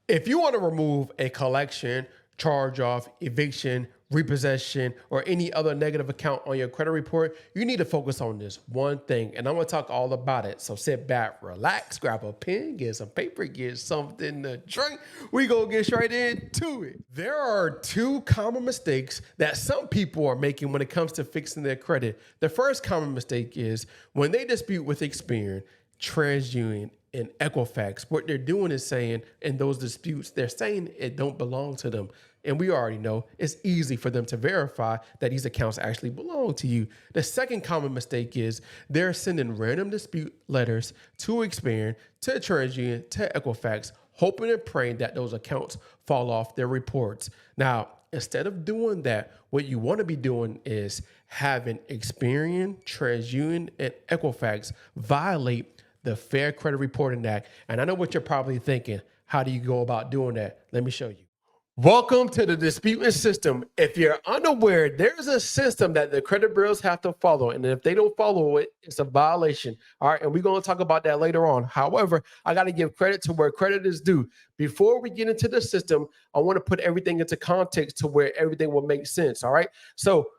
If you want to remove a collection, charge off, eviction, repossession, or any other negative account on your credit report, you need to focus on this one thing. And I'm going to talk all about it. So sit back, relax, grab a pen, get some paper, get something to drink. We going to get straight into it. There are two common mistakes that some people are making when it comes to fixing their credit. The first common mistake is when they dispute with Experian, TransUnion, and Equifax, what they're doing is saying in those disputes, they're saying it don't belong to them. And we already know it's easy for them to verify that these accounts actually belong to you. The second common mistake is they're sending random dispute letters to Experian, to TransUnion, to Equifax, hoping and praying that those accounts fall off their reports. Now, instead of doing that, what you want to be doing is having Experian, TransUnion, and Equifax violate the Fair Credit Reporting Act. And I know what you're probably thinking. How do you go about doing that? Let me show you. Welcome to the disputing system. If you're unaware, there's a system that the credit bureaus have to follow. And if they don't follow it, it's a violation. All right. And we're going to talk about that later on. However, I got to give credit to where credit is due. Before we get into the system, I want to put everything into context to where everything will make sense. All right. So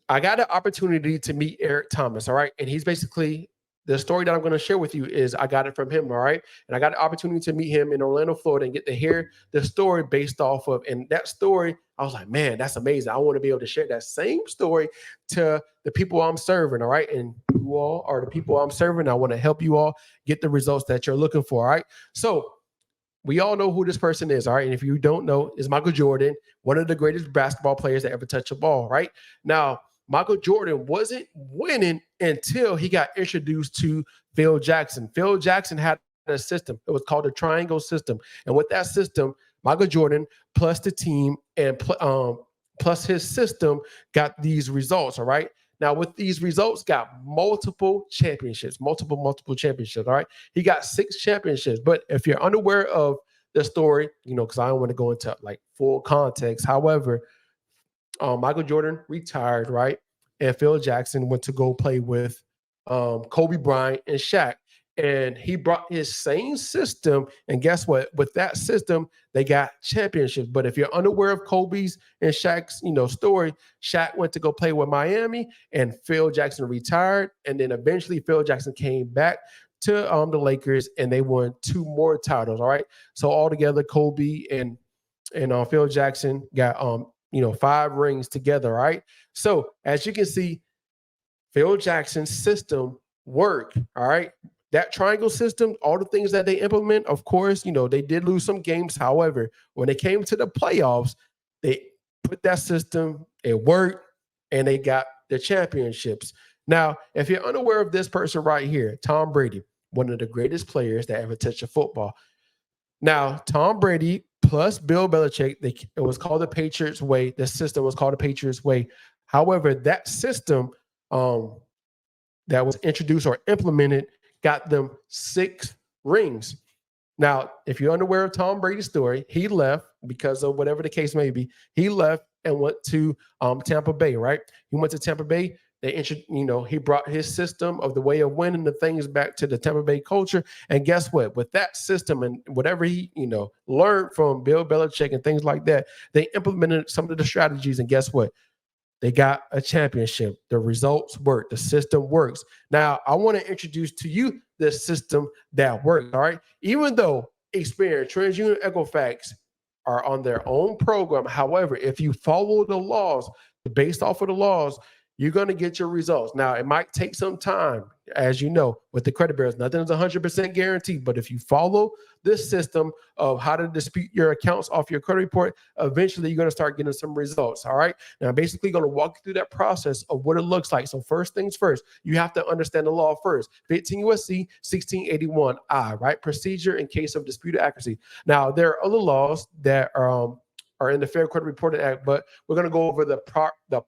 I got an opportunity to meet Eric Thomas. All right. And he's basically the story that I'm going to share with you is I got it from him. All right. And I got the opportunity to meet him in Orlando, Florida, and get to hear the story based off of. And that story, I was like, man, that's amazing. I want to be able to share that same story to the people I'm serving. All right. And you all are the people I'm serving. I want to help you all get the results that you're looking for. All right. So we all know who this person is. All right. And if you don't know, is Michael Jordan, one of the greatest basketball players that ever touched a ball. Right. Now, Michael Jordan wasn't winning until he got introduced to Phil Jackson. Phil Jackson had a system. It was called the triangle system. And with that system, Michael Jordan plus the team and plus his system got these results. All right. Now, with these results, got multiple championships, multiple championships. All right. He got 6 championships. But if you're unaware of the story, because I don't want to go into like full context. However, Michael Jordan retired, right? And Phil Jackson went to go play with Kobe Bryant and Shaq. And he brought his same system. And guess what? With that system, they got championships. But if you're unaware of Kobe's and Shaq's, story, Shaq went to go play with Miami and Phil Jackson retired. And then eventually Phil Jackson came back to the Lakers and they won 2 more titles. All right. So altogether, Kobe and Phil Jackson got 5 rings together, right? So as you can see, Phil Jackson's system worked, all right? That triangle system, all the things that they implement, of course, they did lose some games. However, when they came to the playoffs, they put that system, it worked, and they got the championships. Now, if you're unaware of this person right here, Tom Brady, one of the greatest players that ever touched a football. Now, Tom Brady plus Bill Belichick, it was called the Patriots way. The system was called the Patriots way. However, that system that was introduced or implemented got them 6 rings. Now, if you're unaware of Tom Brady's story, he left because of whatever the case may be. He left and went to Tampa Bay, right? He went to Tampa Bay. He brought his system of the way of winning the things back to the Tampa Bay culture. And guess what? With that system and whatever he, learned from Bill Belichick and things like that, they implemented some of the strategies. And guess what? They got a championship. The results work. The system works. Now, I want to introduce to you the system that works. All right. Even though Experian, TransUnion, Equifax are on their own program. However, if you follow the laws, based off of the laws, you're going to get your results. Now, it might take some time, as you know, with the credit bureaus. Nothing is 100% guaranteed. But if you follow this system of how to dispute your accounts off your credit report, eventually you're going to start getting some results. All right. Now, I'm basically going to walk you through that process of what it looks like. So first things first, you have to understand the law first. 15 USC 1681I, right? Procedure in case of disputed accuracy. Now, there are other laws that are in the Fair Credit Reporting Act, but we're going to go over the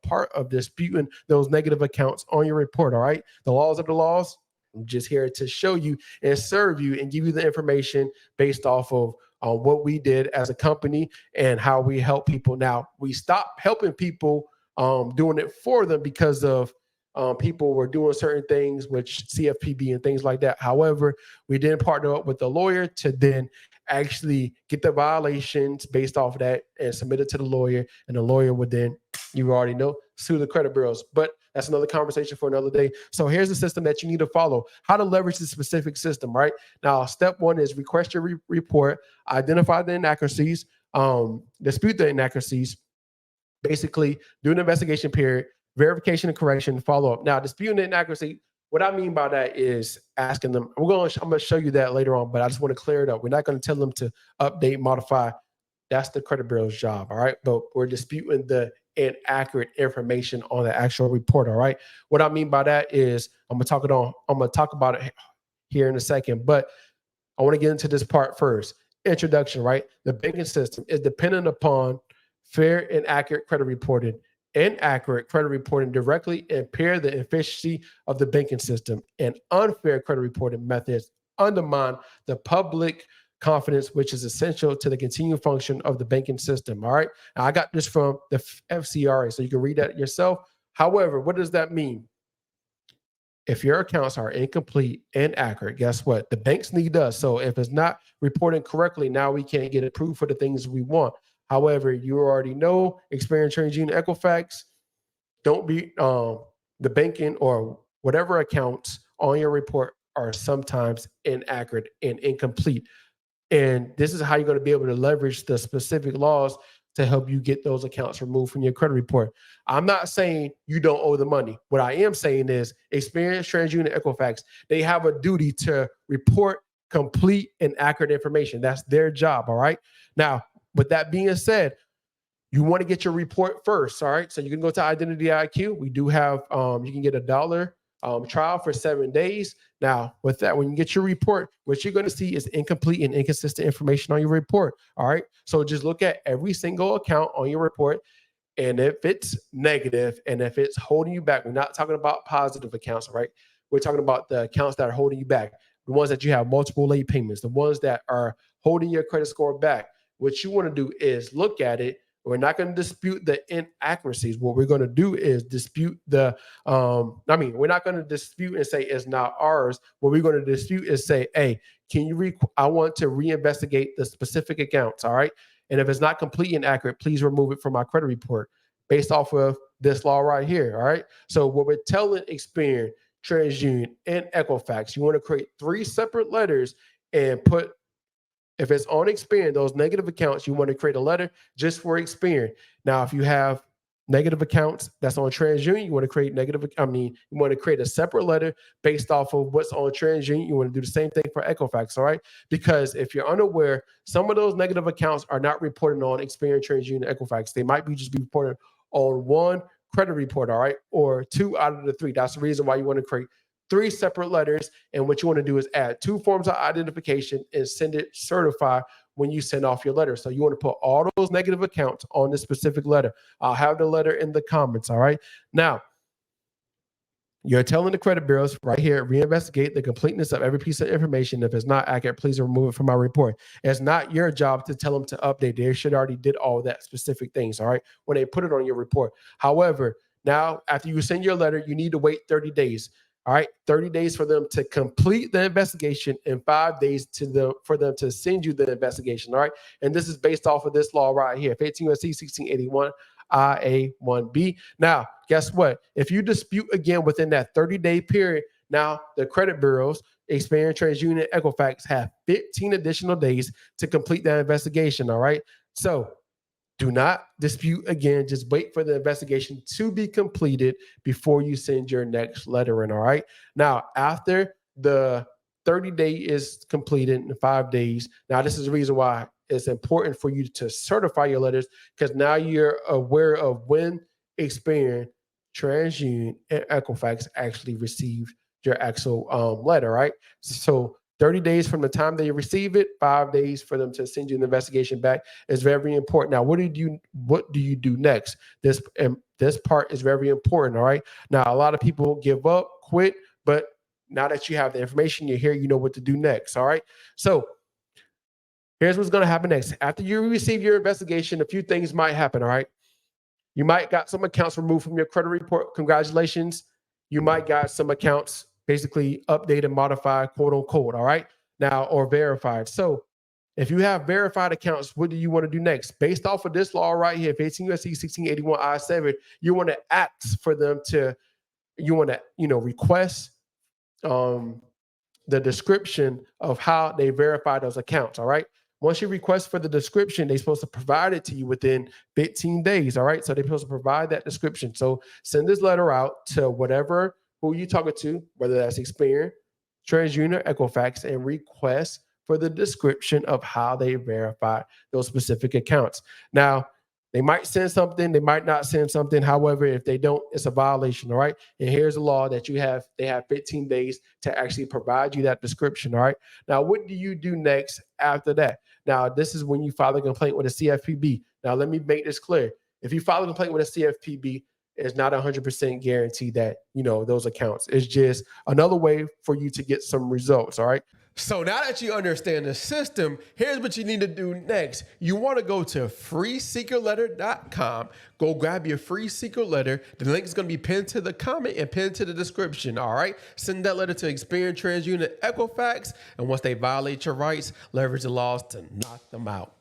part of disputing those negative accounts on your report, all right? The laws of the laws, I'm just here to show you and serve you and give you the information based off of what we did as a company and how we help people. Now, we stopped helping people doing it for them because of people were doing certain things, which CFPB and things like that. However, we did partner up with the lawyer to then actually get the violations based off of that and submit it to the lawyer, and the lawyer would then, you already know, sue the credit bureaus. But that's another conversation for another day. So here's the system that you need to follow. How to leverage the specific system, right? Now, step one is request your report, identify the inaccuracies, dispute the inaccuracies, basically do an investigation period, verification and correction, follow up. Now, disputing the inaccuracy, what I mean by that is asking them. I'm going to show you that later on, but I just want to clear it up. We're not going to tell them to update, modify. That's the credit bureau's job, all right? But we're disputing the inaccurate information on the actual report, all right? What I mean by that is I'm going to talk about it here in a second, but I want to get into this part first. Introduction, right? The banking system is dependent upon fair and accurate credit reporting. Inaccurate credit reporting directly impair the efficiency of the banking system, and unfair credit reporting methods undermine the public confidence, which is essential to the continued function of the banking system. All right. Now, I got this from the FCRA, so you can read that yourself. However, what does that mean? If your accounts are incomplete and accurate, guess what? The banks need us. So if it's not reporting correctly, now we can't get approved for the things we want. However, you already know Experian, TransUnion, Equifax, don't be the banking or whatever accounts on your report are sometimes inaccurate and incomplete. And this is how you're going to be able to leverage the specific laws to help you get those accounts removed from your credit report. I'm not saying you don't owe the money. What I am saying is Experian, TransUnion, Equifax, they have a duty to report complete and accurate information. That's their job, all right? Now, with that being said, you want to get your report first, all right? So you can go to Identity IQ. We do have, you can get $1 trial for 7 days. Now, with that, when you get your report, what you're going to see is incomplete and inconsistent information on your report, all right? So just look at every single account on your report, and if it's negative and if it's holding you back, we're not talking about positive accounts, right? We're talking about the accounts that are holding you back, the ones that you have multiple late payments, the ones that are holding your credit score back. What you want to do is look at it. We're not going to dispute the inaccuracies. What we're going to do is dispute the, we're not going to dispute and say it's not ours. What we're going to dispute is say, hey, I want to reinvestigate the specific accounts, all right? And if it's not complete and accurate, please remove it from my credit report based off of this law right here, all right? So what we're telling Experian, TransUnion, and Equifax, you want to create 3 separate letters and put, if it's on Experian, those negative accounts, you want to create a letter just for Experian. Now, if you have negative accounts that's on TransUnion, you want to create you want to create a separate letter based off of what's on TransUnion. You want to do the same thing for Equifax, all right? Because if you're unaware, some of those negative accounts are not reported on Experian, TransUnion, Equifax. They might just be reported on one credit report, all right? Or 2 out of the 3. That's the reason why you want to create 3 separate letters, and what you want to do is add 2 forms of identification and send it certified when you send off your letter. So you want to put all those negative accounts on this specific letter. I'll have the letter in the comments, all right? Now, you're telling the credit bureaus right here, reinvestigate the completeness of every piece of information. If it's not accurate, please remove it from my report. It's not your job to tell them to update. They should already did all that specific things, all right, when they put it on your report. However, now after you send your letter, you need to wait 30 days. All right, 30 days for them to complete the investigation and 5 days for them to send you the investigation. All right, and this is based off of this law right here, 18 U.S.C. 1681 IA1B. Now, guess what? If you dispute again within that 30-day period, now the credit bureaus, Experian, TransUnion, Equifax have 15 additional days to complete that investigation. All right, so do not dispute again. Just wait for the investigation to be completed before you send your next letter in, all right? Now, after the 30-day is completed in 5 days, now this is the reason why it's important for you to certify your letters, because now you're aware of when Experian, TransUnion, and Equifax actually received your actual letter, right? So 30 days from the time they receive it, 5 days for them to send you an investigation back is very important. Now, what do you do next? This part is very important, all right? Now, a lot of people give up, quit, but now that you have the information, you're here, you know what to do next, all right? So here's what's going to happen next. After you receive your investigation, a few things might happen, all right? You might got some accounts removed from your credit report. Congratulations. You might got some accounts basically updated, modified, quote unquote, all right? Now, or verified. So If you have verified accounts, what do you want to do next? Based off of this law right here, 18 USC 1681 I-7, you want to ask for them to, you want to, request the description of how they verify those accounts. All right. Once you request for the description, they're supposed to provide it to you within 15 days. All right. So they're supposed to provide that description. So send this letter out to whatever who you talking to, whether that's Experian, TransUnion, or Equifax, and request for the description of how they verify those specific accounts. Now, they might send something, they might not send something. However, if they don't, it's a violation. All right. And here's the law that they have 15 days to actually provide you that description. All right. Now, what do you do next after that? Now, this is when you file a complaint with a CFPB. Now, let me make this clear. If you file a complaint with a CFPB, it's not 100% guaranteed that, those accounts. It's just another way for you to get some results. All right. So now that you understand the system, here's what you need to do next. You want to go to freesecretletter.com. Go grab your free secret letter. The link is going to be pinned to the comment and pinned to the description. All right. Send that letter to Experian, TransUnion, Equifax. And once they violate your rights, leverage the laws to knock them out.